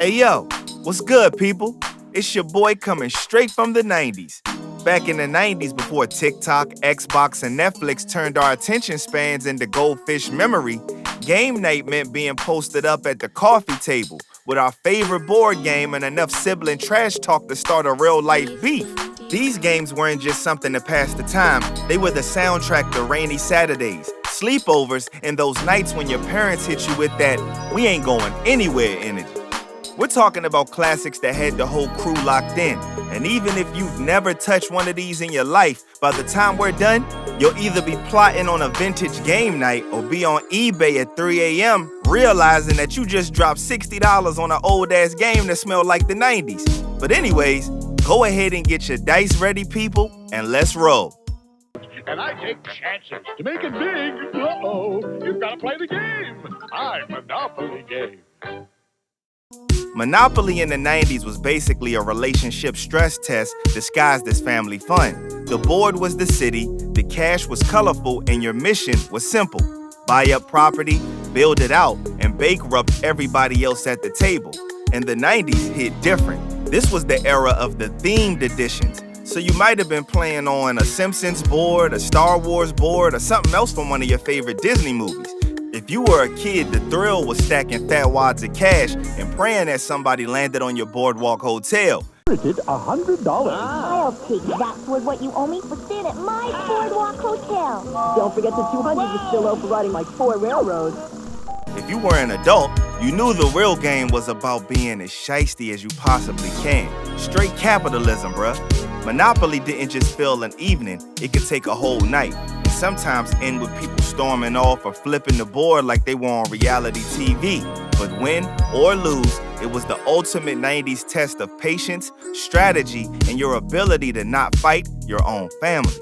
Hey yo, what's good, people? It's your boy coming straight from the 90s. Back in the 90s, before TikTok, Xbox, and Netflix turned our attention spans into goldfish memory, game night meant being posted up at the coffee table with our favorite board game and enough sibling trash talk to start a real-life beef. These games weren't just something to pass the time, they were the soundtrack to rainy Saturdays, sleepovers, and those nights when your parents hit you with that "we ain't going anywhere" energy. We're talking about classics that had the whole crew locked in. And even if you've never touched one of these in your life, by the time we're done, you'll either be plotting on a vintage game night or be on eBay at 3 a.m. realizing that you just dropped $60 on an old-ass game that smelled like the 90s. But anyways, go ahead and get your dice ready, people, and let's roll. And I take chances to make it big. Uh-oh, you've got to play the game. My Monopoly game. Monopoly in the 90s was basically a relationship stress test disguised as family fun. The board was the city, the cash was colorful, and your mission was simple. Buy up property, build it out, and bankrupt everybody else at the table. And the 90s hit different. This was the era of the themed editions. So you might have been playing on a Simpsons board, a Star Wars board, or something else from one of your favorite Disney movies. If you were a kid, the thrill was stacking fat wads of cash and praying that somebody landed on your boardwalk hotel. $100. I'll take that toward what you owe me for staying at my boardwalk hotel. Don't forget the 200 you still owe for riding like 4 railroads. If you were an adult, you knew the real game was about being as shiesty as you possibly can. Straight capitalism, bruh. Monopoly didn't just fill an evening, it could take a whole night. And sometimes end with people storming off or flipping the board like they were on reality TV. But win or lose, it was the ultimate 90s test of patience, strategy, and your ability to not fight your own family.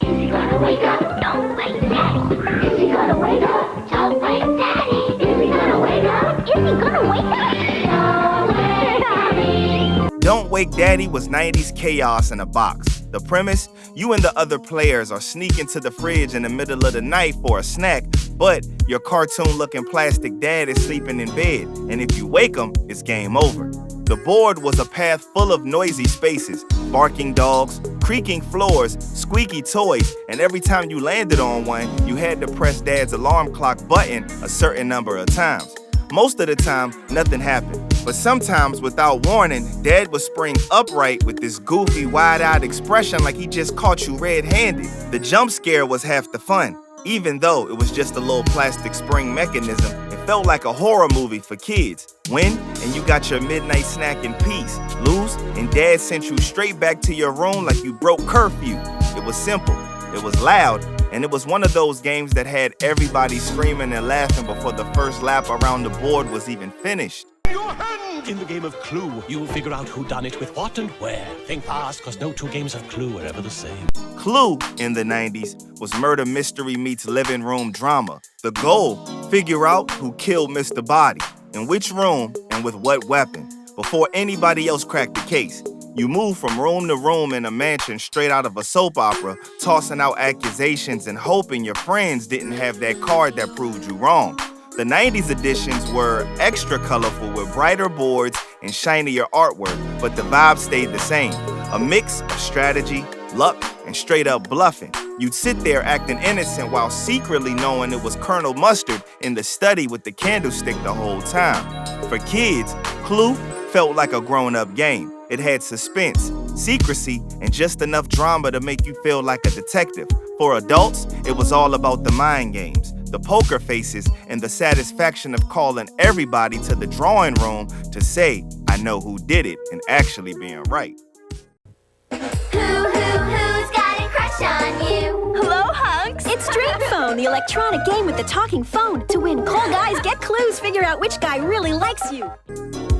Is he gonna wake up? Don't wake Daddy. Is he gonna wake up? Don't wake Daddy. Is he gonna wake up? Is he gonna wake up? Don't wake Daddy. Don't Wake Daddy was 90s chaos in a box. The premise, you and the other players are sneaking to the fridge in the middle of the night for a snack, but your cartoon-looking plastic dad is sleeping in bed, and if you wake him, it's game over. The board was a path full of noisy spaces, barking dogs, creaking floors, squeaky toys, and every time you landed on one, you had to press Dad's alarm clock button a certain number of times. Most of the time, nothing happened. But sometimes, without warning, Dad would spring upright with this goofy, wide-eyed expression like he just caught you red-handed. The jump scare was half the fun. Even though it was just a little plastic spring mechanism, it felt like a horror movie for kids. Win, and you got your midnight snack in peace. Lose, and Dad sent you straight back to your room like you broke curfew. It was simple, it was loud, and it was one of those games that had everybody screaming and laughing before the first lap around the board was even finished. Your hand! In the game of Clue, you'll figure out who done it with what and where. Think fast, cause no two games of Clue are ever the same. Clue in the 90s was murder mystery meets living room drama. The goal, figure out who killed Mr. Body, in which room and with what weapon, before anybody else cracked the case. You move from room to room in a mansion straight out of a soap opera, tossing out accusations and hoping your friends didn't have that card that proved you wrong. The 90s editions were extra colorful with brighter boards and shinier artwork, but the vibe stayed the same. A mix of strategy, luck, and straight up bluffing. You'd sit there acting innocent while secretly knowing it was Colonel Mustard in the study with the candlestick the whole time. For kids, Clue felt like a grown-up game. It had suspense, secrecy, and just enough drama to make you feel like a detective. For adults, it was all about the mind games, the poker faces, and the satisfaction of calling everybody to the drawing room to say, I know who did it, and actually being right. Who's got a crush on you? Hello, hunks! It's Dream Phone, the electronic game with the talking phone. To win cool guys, get clues, figure out which guy really likes you.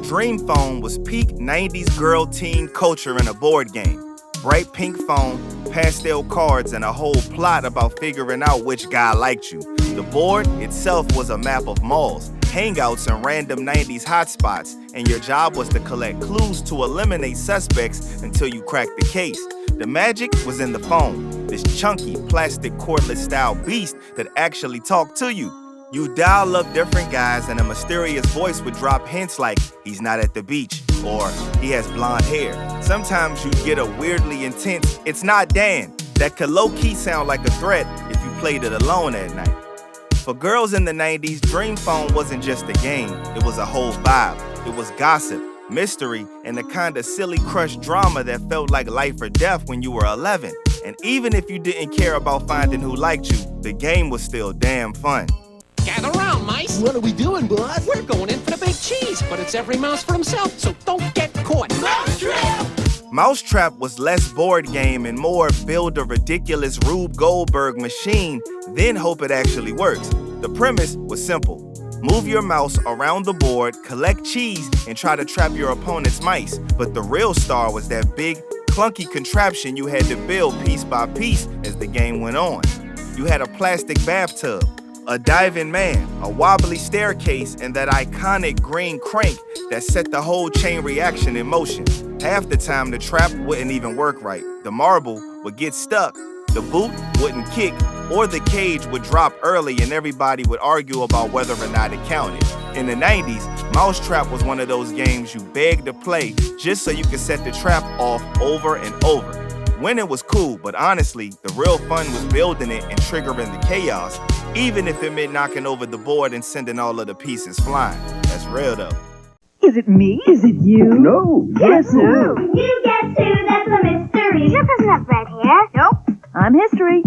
Dream Phone was peak 90s girl-teen culture in a board game. Bright pink phone, pastel cards, and a whole plot about figuring out which guy liked you. The board itself was a map of malls, hangouts, and random 90s hotspots, and your job was to collect clues to eliminate suspects until you cracked the case. The magic was in the phone, this chunky, plastic cordless style beast that actually talked to you. You dial up different guys and a mysterious voice would drop hints like he's not at the beach or he has blonde hair. Sometimes you get a weirdly intense, it's not Dan, that could low-key sound like a threat if you played it alone at night. For girls in the 90s, Dream Phone wasn't just a game, it was a whole vibe. It was gossip, mystery, and the kind of silly crush drama that felt like life or death when you were 11. And even if you didn't care about finding who liked you, the game was still damn fun. Gather round, mice. What are we doing, boss? We're going in for the big cheese, but it's every mouse for himself, so don't get caught. Mousetrap was less board game and more build a ridiculous Rube Goldberg machine, then hope it actually works. The premise was simple. Move your mouse around the board, collect cheese, and try to trap your opponent's mice. But the real star was that big, clunky contraption you had to build piece by piece as the game went on. You had a plastic bathtub, a diving man, a wobbly staircase, and that iconic green crank that set the whole chain reaction in motion. Half the time, the trap wouldn't even work right. The marble would get stuck, the boot wouldn't kick, or the cage would drop early and everybody would argue about whether or not it counted. In the 90s, Mousetrap was one of those games you begged to play just so you could set the trap off over and over. Winning was cool, but honestly, the real fun was building it and triggering the chaos, even if it meant knocking over the board and sending all of the pieces flying. That's real though. Is it me? Is it you? No. Guess who? You guess who? That's the mystery. Chip doesn't have red hair. Nope. I'm history.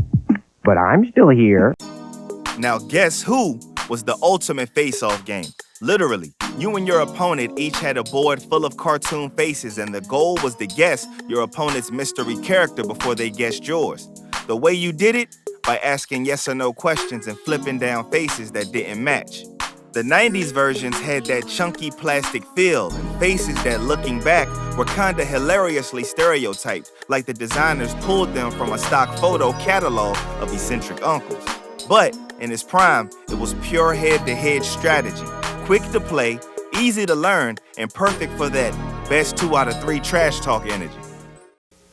But I'm still here. Now Guess Who was the ultimate face-off game. Literally, you and your opponent each had a board full of cartoon faces, and the goal was to guess your opponent's mystery character before they guessed yours. The way you did it? By asking yes or no questions and flipping down faces that didn't match. The 90s versions had that chunky plastic feel and faces that, looking back, were kinda hilariously stereotyped, like the designers pulled them from a stock photo catalog of eccentric uncles. But in its prime, it was pure head-to-head strategy, quick to play, easy to learn, and perfect for that best 2 out of 3 trash talk energy.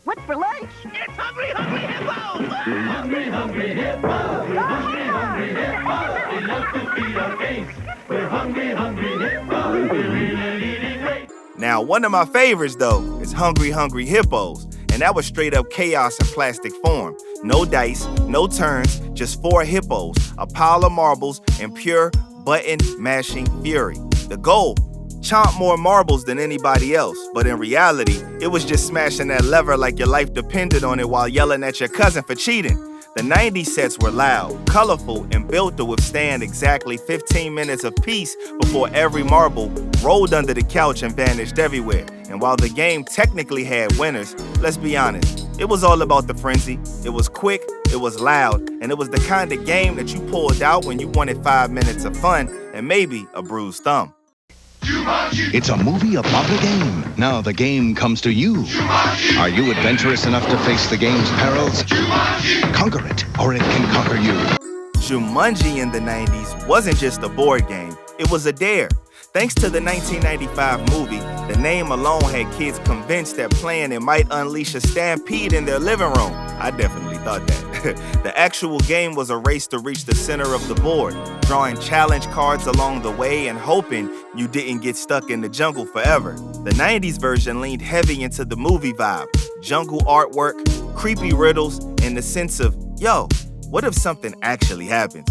What's for lunch? It's Hungry Hungry Hippos! Hungry, hungry hippos. Hungry, hungry hippos. We love to feed our face. We're hungry, hungry hippos. We're really eating great. Now, one of my favorites, though, is Hungry Hungry Hippos, and that was straight up chaos in plastic form. No dice, no turns, just 4 hippos, a pile of marbles, and pure button-mashing fury. The goal? Chomp more marbles than anybody else, but in reality, it was just smashing that lever like your life depended on it while yelling at your cousin for cheating. The 90s sets were loud, colorful, and built to withstand exactly 15 minutes apiece before every marble rolled under the couch and vanished everywhere. And while the game technically had winners, let's be honest, it was all about the frenzy. It was quick, it was loud, and it was the kind of game that you pulled out when you wanted 5 minutes of fun and maybe a bruised thumb. Jumanji. It's a movie about the game. Now the game comes to you. Jumanji. Are you adventurous enough to face the game's perils? Jumanji. Conquer it, or it can conquer you. Jumanji in the 90s wasn't just a board game, it was a dare. Thanks to the 1995 movie, the name alone had kids convinced that playing it might unleash a stampede in their living room. I definitely thought that. The actual game was a race to reach the center of the board, drawing challenge cards along the way and hoping you didn't get stuck in the jungle forever. The 90s version leaned heavy into the movie vibe, jungle artwork, creepy riddles, and the sense of, yo, what if something actually happens?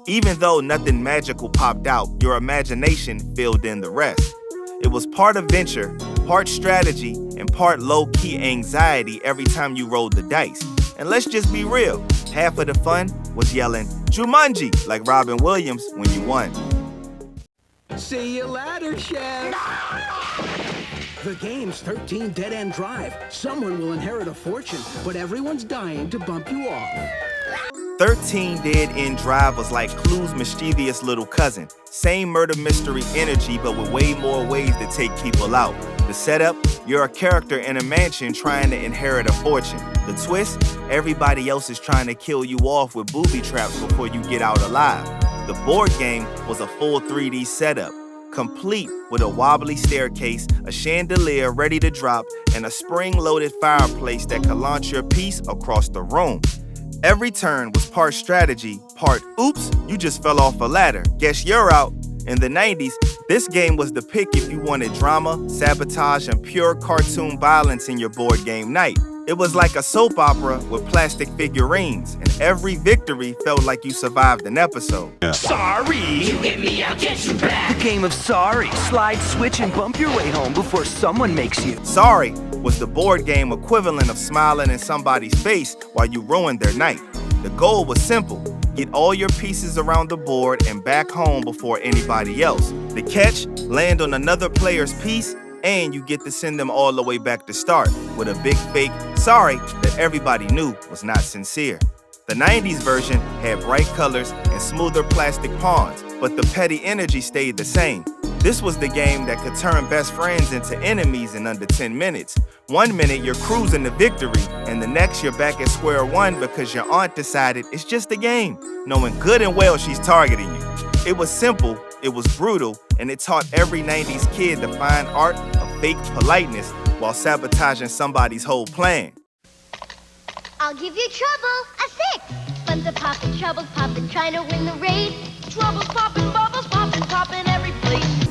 Even though nothing magical popped out, your imagination filled in the rest. It was part adventure, part strategy, and part low-key anxiety every time you rolled the dice. And let's just be real, half of the fun was yelling, Jumanji, like Robin Williams when you won. See you later, Chef. The game's 13 dead-end drive. Someone will inherit a fortune, but everyone's dying to bump you off. 13 Dead End Drive was like Clue's mischievous little cousin. Same murder mystery energy, but with way more ways to take people out. The setup, you're a character in a mansion trying to inherit a fortune. The twist, everybody else is trying to kill you off with booby traps before you get out alive. The board game was a full 3D setup, complete with a wobbly staircase, a chandelier ready to drop, and a spring-loaded fireplace that could launch your piece across the room. Every turn was part strategy, part oops, you just fell off a ladder. Guess you're out. In the 90s, this game was the pick if you wanted drama, sabotage, and pure cartoon violence in your board game night. It was like a soap opera with plastic figurines, and every victory felt like you survived an episode. Sorry! You hit me, I'll get you back! The game of sorry. Slide, switch, and bump your way home before someone makes you. Sorry was the board game equivalent of smiling in somebody's face while you ruined their night. The goal was simple. Get all your pieces around the board and back home before anybody else. The catch, land on another player's piece, and you get to send them all the way back to start with a big fake sorry that everybody knew was not sincere. The 90s version had bright colors and smoother plastic pawns, but the petty energy stayed the same. This was the game that could turn best friends into enemies in under 10 minutes. 1 minute you're cruising to victory, and the next you're back at square one because your aunt decided it's just a game, knowing good and well she's targeting you. It was simple, it was brutal, and it taught every 90s kid the fine art of fake politeness while sabotaging somebody's whole plan. I'll give you trouble, a 6. Buns are poppin', troubles poppin', trying to win the race. Troubles poppin', bubbles poppin', poppin' every place.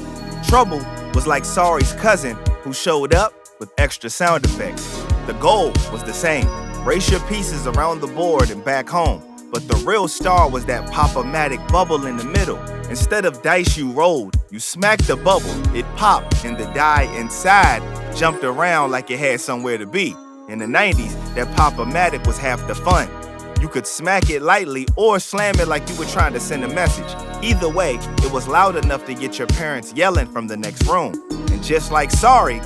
Trouble was like Sorry's cousin who showed up with extra sound effects. The goal was the same, race your pieces around the board and back home. But the real star was that pop-o-matic bubble in the middle. Instead of dice you rolled, you smacked the bubble, it popped, and the die inside jumped around like it had somewhere to be. In the 90s, that pop-o-matic was half the fun. You could smack it lightly or slam it like you were trying to send a message. Either way, it was loud enough to get your parents yelling from the next room. And just like Sorry,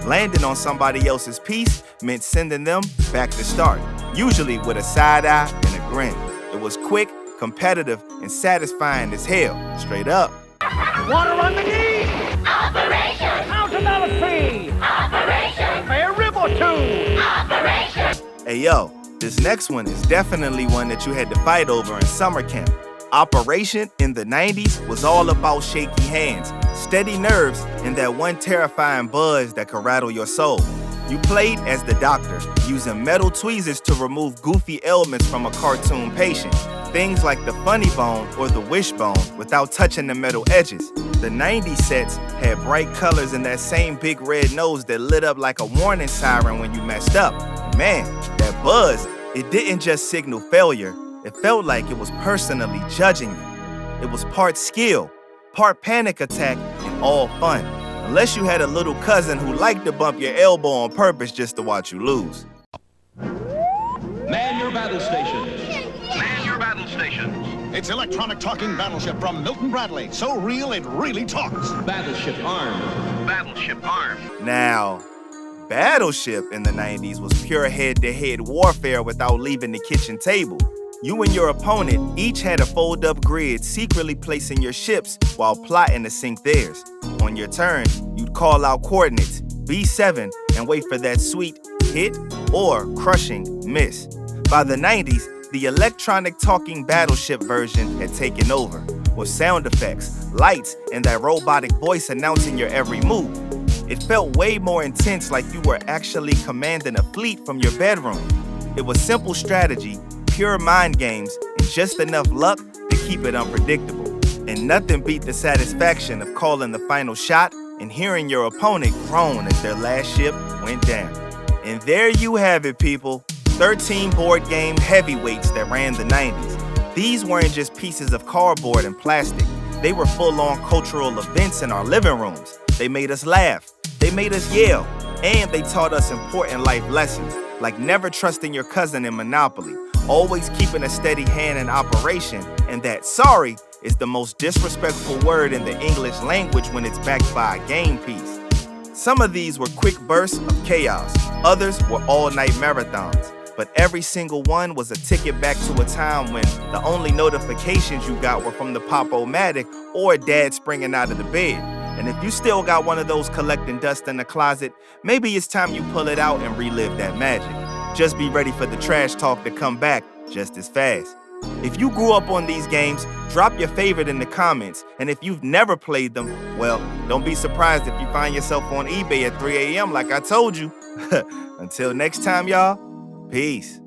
landing on somebody else's piece meant sending them back to start, usually with a side eye and a grin. It was quick, competitive, and satisfying as hell, straight up. Water on the knee! Operation! Out another tree! Operation! By a rib or two! Operation! Hey yo, this next one is definitely one that you had to fight over in summer camp. Operation in the 90s was all about shaky hands, steady nerves, and that one terrifying buzz that could rattle your soul. You played as the doctor, using metal tweezers to remove goofy ailments from a cartoon patient. Things like the funny bone or the wishbone without touching the metal edges. The 90s sets had bright colors and that same big red nose that lit up like a warning siren when you messed up. Man, that buzz, it didn't just signal failure. It felt like it was personally judging you. It was part skill, part panic attack, and all fun. Unless you had a little cousin who liked to bump your elbow on purpose just to watch you lose. Man your battle stations. Man your battle stations. It's electronic talking battleship from Milton Bradley. So real, it really talks. Battleship armed. Battleship armed. Now, Battleship in the 90s was pure head-to-head warfare without leaving the kitchen table. You and your opponent each had a fold-up grid secretly placing your ships while plotting to sink theirs. On your turn, you'd call out coordinates, B7, and wait for that sweet hit or crushing miss. By the 90s, the electronic talking Battleship version had taken over, with sound effects, lights, and that robotic voice announcing your every move. It felt way more intense, like you were actually commanding a fleet from your bedroom. It was simple strategy, pure mind games, and just enough luck to keep it unpredictable. And nothing beat the satisfaction of calling the final shot and hearing your opponent groan as their last ship went down. And there you have it, people. 13 board game heavyweights that ran the 90s. These weren't just pieces of cardboard and plastic. They were full-on cultural events in our living rooms. They made us laugh, they made us yell, and they taught us important life lessons, like never trusting your cousin in Monopoly, always keeping a steady hand in Operation, and that sorry is the most disrespectful word in the English language when it's backed by a game piece. Some of these were quick bursts of chaos, others were all-night marathons, but every single one was a ticket back to a time when the only notifications you got were from the pop-o-matic or dad springing out of the bed. And if you still got one of those collecting dust in the closet, maybe it's time you pull it out and relive that magic. Just be ready for the trash talk to come back just as fast. If you grew up on these games, drop your favorite in the comments. And if you've never played them, well, don't be surprised if you find yourself on eBay at 3 a.m. like I told you. Until next time, y'all, peace.